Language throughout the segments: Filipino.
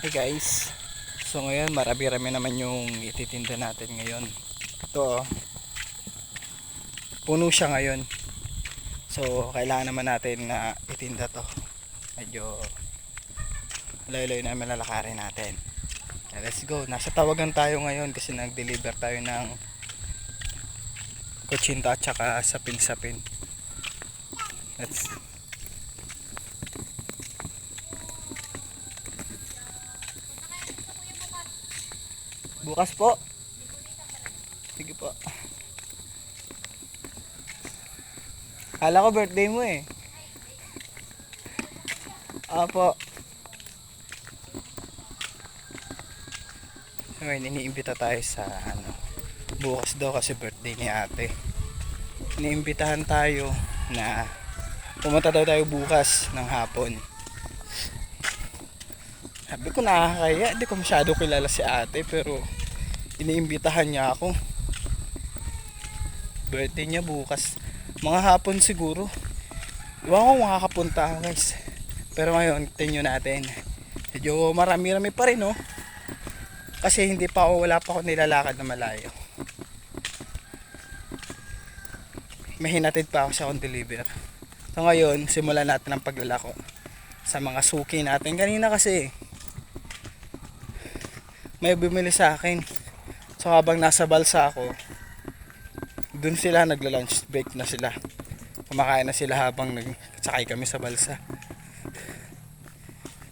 Hey guys, so ngayon marami-rami naman yung ititinda natin ngayon. Ito oh, puno siya ngayon. So kailangan naman natin na itinda to. Medyo layo-layo na lalakarin natin. Let's go, nasa Tawagan tayo ngayon kasi nag-deliver tayo ng kutsinta at saka sapin-sapin. Let's bukas po. Sige po. Kala ko birthday mo eh. Apo. So ngayon iniimbita tayo sa bukas daw kasi birthday ni ate. Iniimbitahan tayo na pumunta daw tayo bukas ng hapon. Sabi ko nakakaya, hindi ko masyado kilala si ate pero iniimbitahan niya ako. Birthday niya bukas. Mga hapon siguro. Iwan ko makakapunta ako guys. Pero ngayon, tingnan natin. Medyo marami-rami pa rin oh. Kasi wala pa ako nilalakad na malayo. May hinatid pa ako sa akong deliver. So ngayon, simulan natin ang paglalako sa mga suki natin. Kanina kasi may bumili sa akin. So habang nasa balsa ako, dun sila nagla-lunch break na sila. Kumakain na sila habang nagsakay kami sa balsa.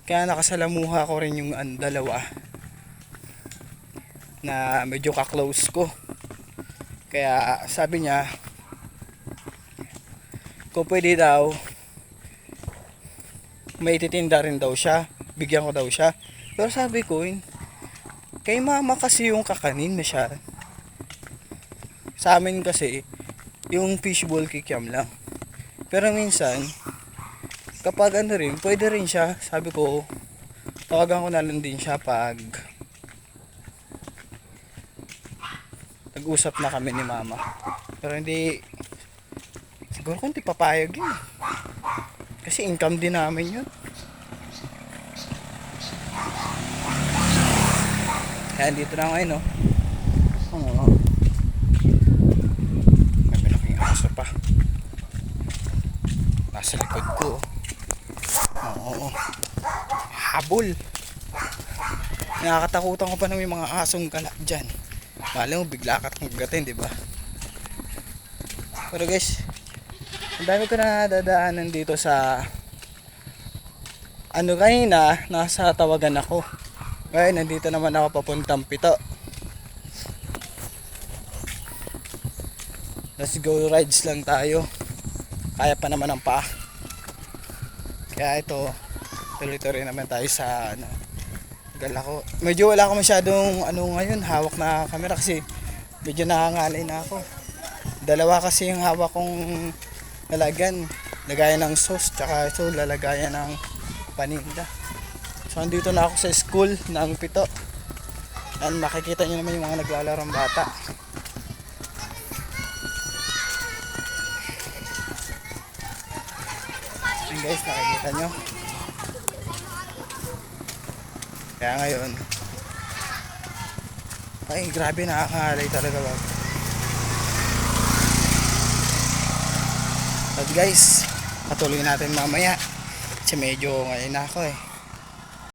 Kaya nakasalamuha ko rin yung dalawa na medyo ka-close ko. Kaya sabi niya kung pwede daw may ititinda rin daw siya, bigyan ko daw siya. Pero sabi ko kay mama kasi yung kakanin na siya. Sa amin kasi yung fishball kikiam lang. Pero minsan kapag rin, pwede rin siya. Sabi ko tawagan ko na lang din siya pag nag-usap na kami ni mama. Pero siguro kung hindi papayag yun. Kasi income din namin yun. Kaya dito na ngayon oh. May malaking aso pa. Nasa likod ko oh. Habol. Nakakatakutan ko pa na may mga asong kala dyan. Kala mo bigla ka kagatin, di ba? Pero guys, ang dami ko na dadaanan dito sa kanina, nasa Tawagan ako. Ngayon, nandito naman ako papuntang Pito. Let's go rides lang tayo. Kaya pa naman ang paa. Kaya ito, tuloy-tuloy naman tayo sa gala ko. Medyo wala ako masyadong ngayon, hawak na camera kasi medyo nakangalay na ako. Dalawa kasi yung hawak kong lalagyan. Lagayan ng sauce, tsaka ito lalagayan ng paninda. So andito na ako sa school ng Pito. And makikita nyo naman yung mga naglalarong bata. And guys, nakikita nyo. Kaya ngayon, ay grabe, nakakangalay talaga ba. But guys, patuloy natin mamaya. Kasi medyo ngayon na ako